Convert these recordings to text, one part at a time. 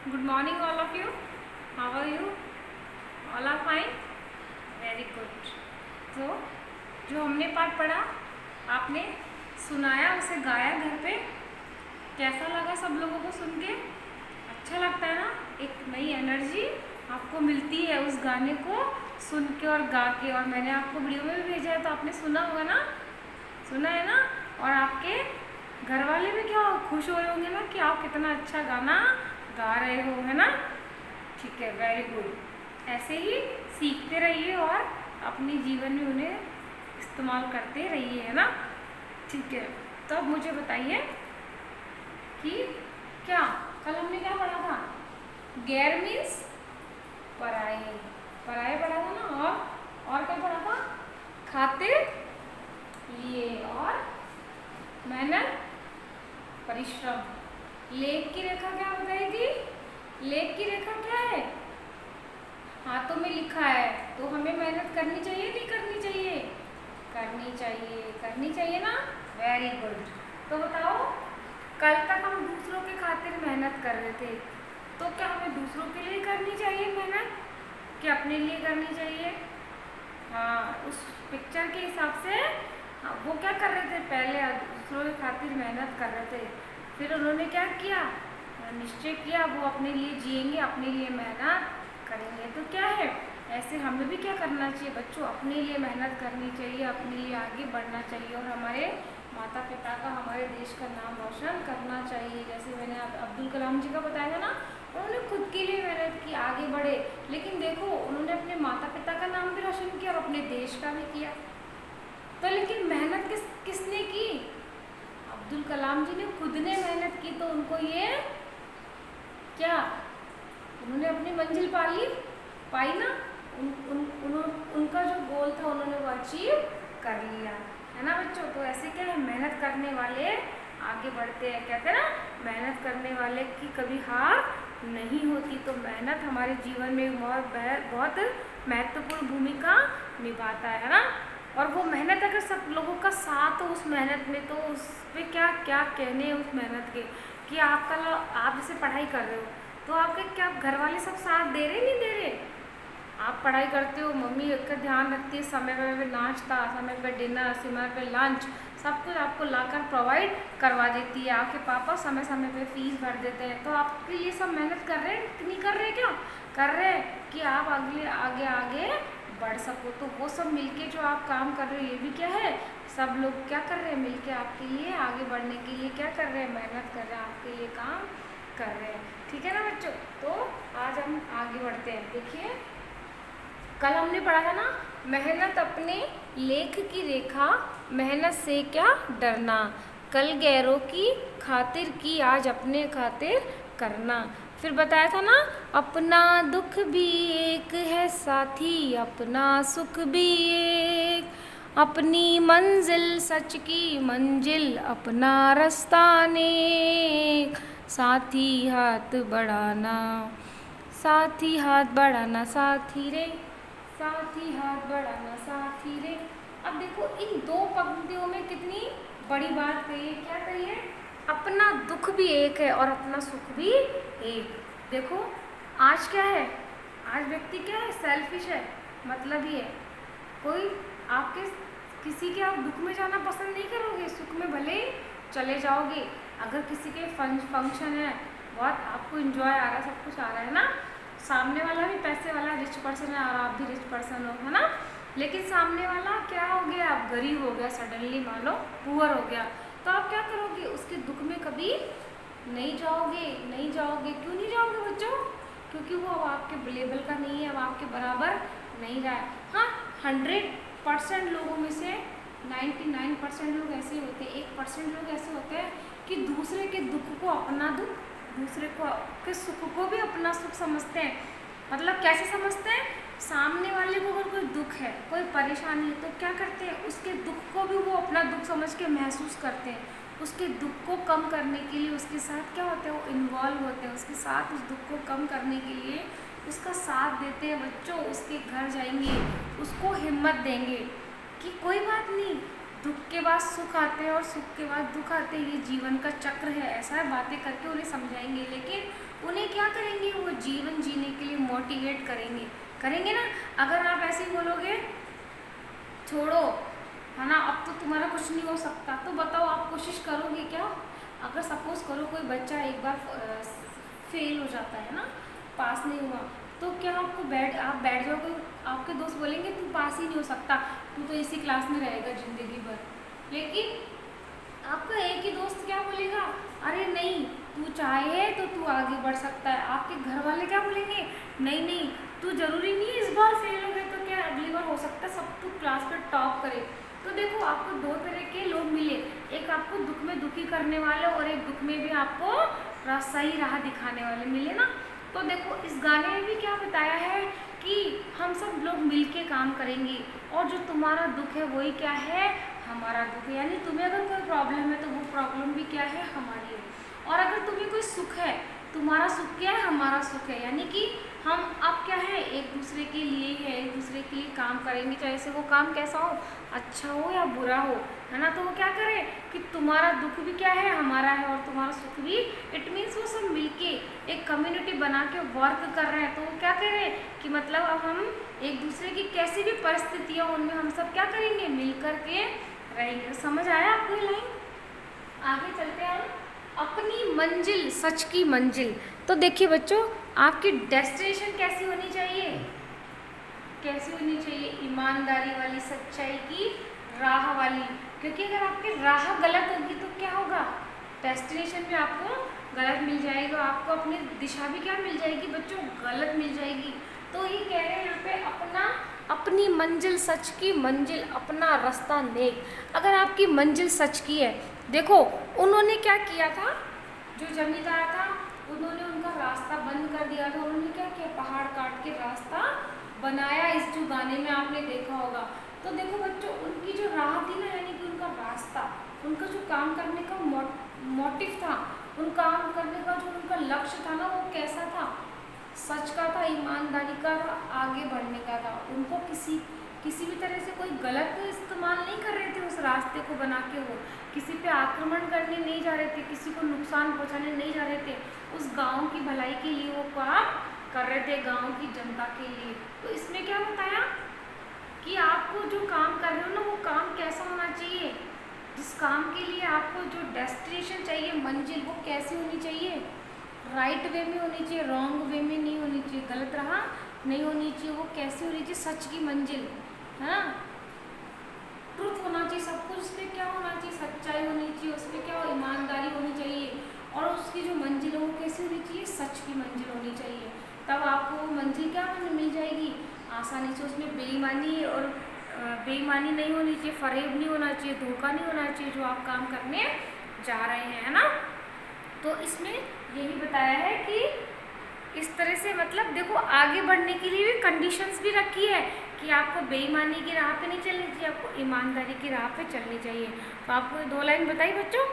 Good morning, all of you. How are you? All are fine? Very good. तो जो हमने पाठ पढ़ा, आपने सुनाया, उसे गाया घर पे, कैसा लगा सब लोगों को सुन के? अच्छा लगता है ना? एक नई एनर्जी आपको मिलती है उस गाने को सुन के और गा के। और मैंने आपको वीडियो में भी भेजा है, तो आपने सुना होगा ना? सुना है ना? और आपके घर वाले भी क्या खुश हो रहे होंगे ना कि आप कितना अच्छा गाना गा रहे हो, है ना? ठीक है, वेरी गुड। ऐसे ही सीखते रहिए और अपने जीवन में उन्हें इस्तेमाल करते रहिए, है ना? ठीक है, तो अब मुझे बताइए कि क्या कल हमने क्या पढ़ा था? गैर मीन्स पराए। पराए पढ़ा था ना? और क्या पढ़ा था? खातिर लिए और मेहनत परिश्रम। लेख की रेखा क्या बताएगी? लेख की रेखा क्या है? हाथों में लिखा है, तो हमें मेहनत करनी चाहिए नहीं करनी चाहिए? करनी चाहिए, करनी चाहिए ना? Very good. तो बताओ, कल तक हम दूसरों के खातिर मेहनत कर रहे थे, तो क्या हमें दूसरों के लिए करनी चाहिए मेहनत कि अपने लिए करनी चाहिए? हाँ, उस पिक्चर के हिसाब से वो क्या कर रहे थे? पहले दूसरों के खातिर मेहनत कर रहे थे, फिर उन्होंने क्या किया? निश्चय किया वो अपने लिए जिएंगे, अपने लिए मेहनत करेंगे। तो क्या है, ऐसे हमें भी क्या करना चाहिए बच्चों? अपने लिए मेहनत करनी चाहिए, अपने लिए आगे बढ़ना चाहिए और हमारे माता पिता का, हमारे देश का नाम रोशन करना चाहिए। जैसे मैंने अब्दुल कलाम जी का बताया था ना, उन्होंने खुद के लिए मेहनत की, आगे बढ़े, लेकिन देखो उन्होंने अपने माता पिता का नाम भी रोशन किया और अपने देश का भी किया। तो लेकिन मेहनत किसने की? अब्दुल कलाम जी ने खुद ने मेहनत की, तो उनको ये क्या, उन्होंने अपनी मंजिल पाई ना? उनका जो गोल था उन्होंने वो अचीव कर लिया, है ना बच्चों? तो ऐसे क्या है, मेहनत करने वाले आगे बढ़ते हैं। कहते हैं ना, मेहनत करने वाले की कभी हार नहीं होती। तो मेहनत हमारे जीवन में बहुत महत्वपूर्ण भूमिका निभाता है ना? और वो मेहनत अगर सब लोगों का साथ हो उस मेहनत में, तो उस पर क्या क्या कहने उस मेहनत के कि आप जैसे पढ़ाई कर रहे हो, तो आपके क्या घर वाले सब साथ दे रहे नहीं दे रहे? आप पढ़ाई करते हो, मम्मी का ध्यान रखती है, समय पे नाश्ता, समय पे डिनर, समय पे लंच, सब कुछ आपको लाकर प्रोवाइड करवा देती है। आपके पापा समय समय पे फीस भर देते हैं। तो आपके लिए सब मेहनत कर रहे हैं, नहीं कर रहे? क्या कर रहे हैं कि आप आगे आगे आगे बढ़ सको। तो वो सब मिलके जो आप काम कर रहे हो, ये भी क्या है, सब लोग क्या कर रहे हैं मिलके आपके लिए आगे बढ़ने के लिए क्या कर रहे हैं? मेहनत कर रहे हैं, आपके लिए काम कर रहे हैं। ठीक है ना बच्चों? तो आज हम आगे बढ़ते हैं। देखिए, कल हमने पढ़ा था ना, मेहनत अपने लेख की रेखा, मेहनत से क्या डरना, कल गैरों की खातिर की, आज अपने खातिर करना। फिर बताया था ना, अपना दुख भी एक है साथी, अपना सुख भी एक, अपनी मंजिल सच की मंजिल, अपना रास्ता नेक, साथी हाथ बढ़ाना, साथी हाथ बढ़ाना, साथी रे, साथी हाथ बढ़ाना, साथी रे। अब देखो, इन दो पंक्तियों में कितनी बड़ी बात कही है। क्या कही है? अपना दुख भी एक है और अपना सुख भी एक। देखो, आज क्या है, आज व्यक्ति क्या है, सेल्फिश है, मतलब ही है। कोई आपके किसी के आप दुख में जाना पसंद नहीं करोगे, सुख में भले ही चले जाओगे। अगर किसी के फंक्शन है, बहुत आपको एंजॉय आ रहा है, सब कुछ आ रहा है ना, सामने वाला भी पैसे वाला रिच पर्सन है और आप भी रिच पर्सन हो, है ना, लेकिन सामने वाला क्या हो गया, आप गरीब हो गया, सडनली मान लो पुअर हो गया, तो आप क्या करोगे? उसके दुख में कभी नहीं जाओगे, नहीं जाओगे। क्यों नहीं जाओगे बच्चों? क्योंकि वो अब आपके लेवल का नहीं है, अब आपके बराबर नहीं रहा है। हाँ, 100% लोगों में से 99% लोग ऐसे होते हैं, 1% लोग ऐसे होते हैं कि दूसरे के दुख को अपना दुख, दूसरे को के सुख को भी अपना सुख समझते हैं। मतलब कैसे समझते हैं? सामने वाले को अगर कोई दुख है, कोई परेशानी है, तो क्या करते हैं? उसके दुख को भी वो अपना दुख समझ के महसूस करते हैं। उसके दुख को कम करने के लिए उसके साथ क्या होते हैं, वो इन्वॉल्व होते हैं, उसके साथ उस दुख को कम करने के लिए उसका साथ देते हैं बच्चों। उसके घर जाएंगे, उसको हिम्मत देंगे कि कोई बात नहीं, दुख के बाद सुख आते हैं और सुख के बाद दुख आते हैं, ये जीवन का चक्र है, ऐसा है। बातें करके उन्हें समझाएंगे, लेकिन उन्हें क्या करेंगे, वो जीवन जीने के लिए मोटिवेट करेंगे, करेंगे ना। अगर आप ऐसे ही बोलोगे छोड़ो, है ना, अब तो तुम्हारा कुछ नहीं हो सकता, तो बताओ आप कोशिश करोगे क्या? अगर सपोज करो कोई बच्चा एक बार फेल हो जाता है ना, पास नहीं हुआ, तो क्या आपको आप बैठ जाओगे? आपके दोस्त बोलेंगे तू पास ही नहीं हो सकता, तू तो इसी क्लास में रहेगा ज़िंदगी भर। लेकिन आपका एक ही दोस्त क्या बोलेगा, अरे नहीं तू चाहे तो तू आगे बढ़ सकता है। आपके घर वाले क्या बोलेंगे, नहीं नहीं तू जरूरी नहीं है इस बार फेल हो गए तो क्या अगली बार हो सकता है सब तू क्लास में टॉप करे। तो देखो आपको दो तरह के लोग मिले, एक आपको दुख में दुखी करने वाले और एक दुख में भी आपको सही राह दिखाने वाले मिले ना। तो देखो इस गाने में भी क्या बताया है कि हम सब लोग मिलके काम करेंगे, और जो तुम्हारा दुख है वही क्या है, हमारा दुख है। यानी तुम्हें अगर कोई प्रॉब्लम है तो वो प्रॉब्लम भी क्या है, हमारी है। और अगर तुम्हें कोई सुख है, तुम्हारा सुख क्या है, हमारा सुख है। यानी कि हम अब क्या है, एक दूसरे के लिए है, एक दूसरे के लिए काम करेंगे, चाहे से वो काम कैसा हो, अच्छा हो या बुरा हो, है ना। तो वो क्या करे कि तुम्हारा दुख भी क्या है, हमारा है, और तुम्हारा सुख भी। इट मीन्स वो सब मिलके एक कम्युनिटी बना के वर्क कर रहे हैं। तो वो क्या करें कि मतलब अब हम एक दूसरे की कैसी भी परिस्थितियाँ उनमें हम सब क्या करेंगे, मिल कर के रहेंगे। समझ आया आपको ये लाइन? आगे चलते हैं। अपनी मंजिल सच की मंजिल। तो देखिए बच्चों, आपकी डेस्टिनेशन कैसी होनी चाहिए, कैसी होनी चाहिए, ईमानदारी वाली, सच्चाई की राह वाली। क्योंकि अगर आपकी राह गलत होगी तो क्या होगा, डेस्टिनेशन भी आपको गलत मिल जाएगा, आपको अपनी दिशा भी क्या मिल जाएगी बच्चों, गलत मिल जाएगी। तो ये कह रहे हैं यहाँ पे अपनी मंजिल सच की मंजिल, अपना रास्ता नेक। अगर आपकी मंजिल सच की है, देखो उन्होंने क्या किया था, जो जमींदार था उन्होंने उनका रास्ता बंद कर दिया था। उन्होंने क्या किया, पहाड़ काट के रास्ता बनाया, इस जो गाने में आपने देखा होगा। तो देखो बच्चों, उनकी जो राह थी ना, यानी कि उनका रास्ता, उनका जो काम करने का मोटिव था, उन काम करने का जो उनका लक्ष्य था ना, वो कैसा था, सच का था, ईमानदारी का था, आगे बढ़ने का था। उनको किसी भी तरह से कोई गलत इस्तेमाल नहीं कर रहे थे उस रास्ते को बना के, वो किसी पे आक्रमण करने नहीं जा रहे थे, किसी को नुकसान पहुंचाने नहीं जा रहे थे, उस गांव की भलाई के लिए वो काम कर रहे थे, गांव की जनता के लिए। तो इसमें क्या बताया कि आपको जो काम कर रहे हो ना, वो काम कैसा होना चाहिए, जिस काम के लिए आपको जो डेस्टिनेशन चाहिए, मंजिल, वो कैसी होनी चाहिए, राइट वे में होनी चाहिए, रॉन्ग वे में नहीं होनी चाहिए, गलत राह नहीं होनी चाहिए। वो कैसी होनी चाहिए, सच की मंजिल, है ना, ट्रुथ होना चाहिए सब कुछ। उसमें क्या होना चाहिए, सच्चाई होनी चाहिए, उसमें क्या हो, ईमानदारी होनी चाहिए, और उसकी जो मंजिल है वो कैसी होनी चाहिए, सच की मंजिल होनी चाहिए। तब आपको वो मंजिल क्या मिल जाएगी आसानी से। उसमें बेईमानी नहीं होनी चाहिए, फरेब नहीं होना चाहिए, धोखा नहीं होना चाहिए जो आप काम करने जा रहे हैं, है ना। तो इसमें यही बताया है कि इस तरह से, मतलब देखो आगे बढ़ने के लिए भी कंडीशंस भी रखी है कि आपको बेईमानी की राह पे नहीं चलनी चाहिए, आपको ईमानदारी की राह पे चलनी चाहिए। तो आपको ये 2 लाइन बताई बच्चों।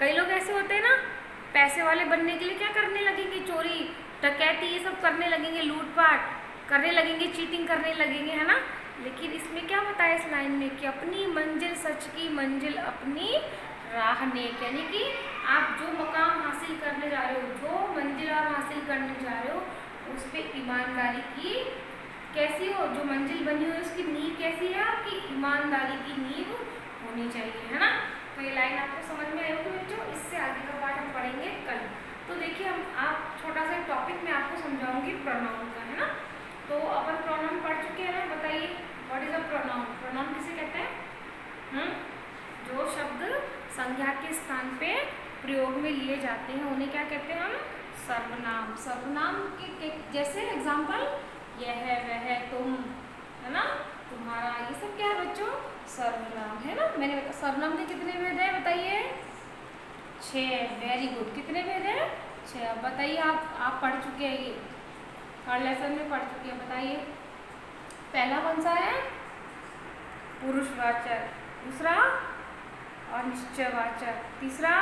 कई लोग ऐसे होते हैं ना, पैसे वाले बनने के लिए क्या करने लगेंगे, चोरी डकैती ये सब करने लगेंगे, लूटपाट करने लगेंगे, चीटिंग करने लगेंगे, है ना। लेकिन इसमें क्या बताया इस लाइन में कि अपनी मंजिल सच की मंजिल, अपनी राह नेक। यानी कि आप जो मकाम हासिल करने जा रहे हो, जो मंजिल आप हासिल करने जा रहे हो, उस पर ईमानदारी की कैसी हो, जो मंजिल बनी हुई उसकी नींव कैसी है, आपकी ईमानदारी की नींव होनी चाहिए, है ना। तो ये लाइन आपको समझ में आई होगी बच्चों। इससे आगे का पार्ट हम पढ़ेंगे कल। तो देखिए आप छोटा सा टॉपिक मैं आपको समझाऊंगी प्रोनाउन का, है ना। तो अपन प्रोनाउन पढ़ चुके हैं ना, बताइए what is a pronoun. Pronoun किसे कहते हैं, जो शब्द संज्ञा के स्थान पे प्रयोग में लिए जाते हैं उन्हें क्या कहते हैं हम, सर्वनाम। सर्वनाम के जैसे एग्जाम्पल, यह है, वह है, तुम, है ना, तुम्हारा, ये सब क्या है बच्चों, सर्वनाम, है ना। मैंने सर्वनाम के कितने भेद है बताइए, 6। वेरी गुड, कितने भेद है, 6। अब बताइए आप पढ़ चुके हैं, ये हर लेसन में पढ़ चुके हैं, बताइए पहला कौन सा है, पुरुषवाचक, दूसरा अनिश्चयवाचक, तीसरा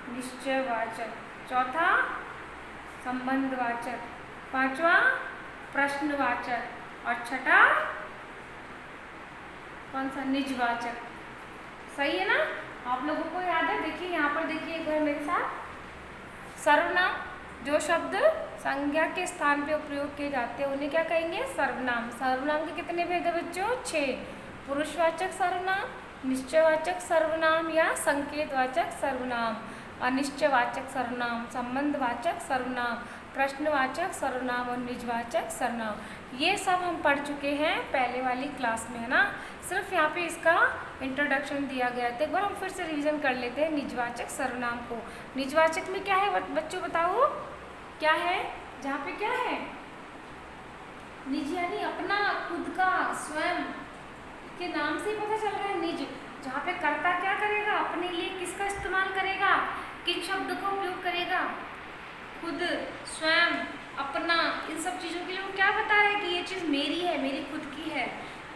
निश्चयवाचक, चौथा संबंधवाचक, पांचवा प्रश्नवाचक, और छठा कौन सा, निजवाचक। सही है ना? आप लोगों को याद है? देखिए यहाँ पर देखिए एक बार मेरे साथ, सर्वनाम, जो शब्द संज्ञा के स्थान पे प्रयोग किए जाते हैं उन्हें क्या कहेंगे? सर्वनाम। सर्वनाम के कितने भेद है बच्चों? 6। पुरुषवाचक सर्वनाम, निश्चयवाचक सर्वनाम या संकेतवाचक सर्वनाम, अनिश्चयवाचक सर्वनाम, संबंधवाचक सर्वनाम, प्रश्नवाचक सर्वनाम और निजवाचक सर्वनाम। ये सब हम पढ़ चुके हैं पहले वाली क्लास में, है ना? सिर्फ यहाँ पे इसका इंट्रोडक्शन दिया गया था। एक बार हम फिर से रिवीजन कर लेते हैं निजवाचक सर्वनाम को। निजवाचक में क्या है बच्चों, बताओ क्या है? जहाँ पे क्या है? निज यानी अपना, खुद का, स्वयं के नाम से ही पता चल रहा है निज। जहाँ पे कर्ता क्या करेगा? अपने लिए किसका इस्तेमाल करेगा? किन शब्द का उपयोग करेगा? खुद, स्वयं, अपना, इन सब चीज़ों के लिए वो क्या बता रहा है कि ये चीज़ मेरी है, मेरी खुद की है।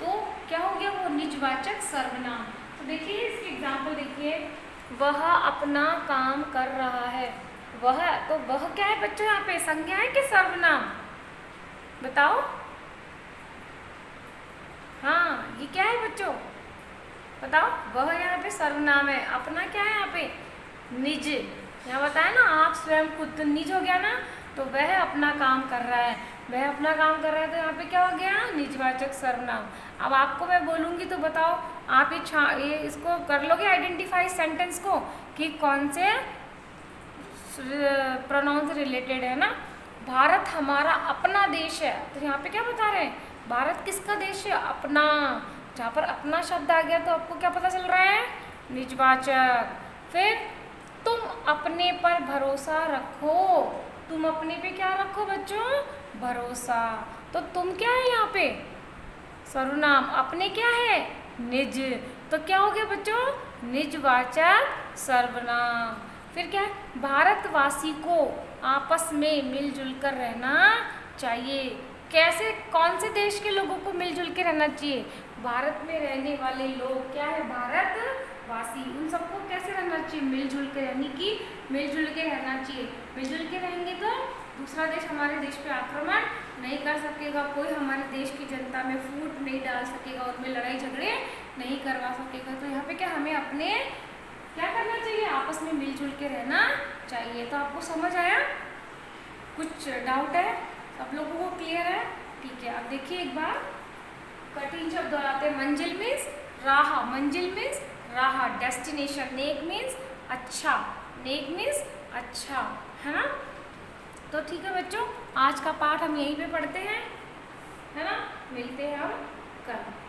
तो क्या हो गया? वो निजवाचक सर्वनाम। तो देखिए इसके एग्जाम्पल देखिए, वह अपना काम कर रहा है। वह, तो वह क्या है बच्चों? यहाँ पे संज्ञा है कि सर्वनाम? बताओ। हाँ, ये क्या है बच्चों? बताओ। वह यहाँ पे सर्वनाम है। अपना क्या है यहाँ पे? निज। यहाँ बताया ना, आप स्वयं खुद, तो निज हो गया ना। तो वह अपना काम कर रहा है, वह अपना काम कर रहा है, तो यहाँ पे क्या हो गया? निजवाचक सर्वनाम। अब आपको मैं बोलूँगी तो बताओ, आप ये इसको कर लोगे आइडेंटिफाई सेंटेंस को कि कौन से प्रोनाउन से रिलेटेड है ना? भारत हमारा अपना देश है, तो यहाँ पे क्या बता रहे हैं? भारत किसका देश है? अपना। जहाँ पर अपना शब्द आ गया तो आपको क्या पता चल रहा है? निजवाचक। फिर तुम अपने पर भरोसा रखो। तुम अपने पे क्या रखो बच्चों? भरोसा। तो तुम क्या है यहाँ पे? सर्वनाम। अपने क्या है? निज। तो क्या हो गया बच्चों? निजवाचक सर्वनाम। फिर क्या है? भारतवासी को आपस में मिलजुल कर रहना चाहिए। कैसे? कौन से देश के लोगों को मिलजुल के रहना चाहिए? भारत में रहने वाले लोग क्या है? भारतवासी। उन सबको कैसे रहना चाहिए? मिलजुल के, यानी कि मिलजुल के रहना चाहिए। मिलजुल के रहेंगे तो दूसरा देश हमारे देश पे आक्रमण नहीं कर सकेगा, कोई हमारे देश की जनता में फूट नहीं डाल सकेगा, उनमें लड़ाई झगड़े नहीं करवा सकेगा। तो यहाँ पे क्या, हमें अपने क्या करना चाहिए? आपस में मिलजुल के रहना चाहिए। तो आपको समझ आया? कुछ डाउट है? सब लोगों को क्लियर है? ठीक है। अब देखिए एक बार कठिन शब्द दोहराते हैं। मंजिल मीन्स राह, मंजिल मीन्स राह, डेस्टिनेशन। नेक मीन्स अच्छा, नेक मीन्स अच्छा, है ना? तो ठीक है बच्चों, आज का पाठ हम यहीं पे पढ़ते हैं, है ना? मिलते हैं हम कल।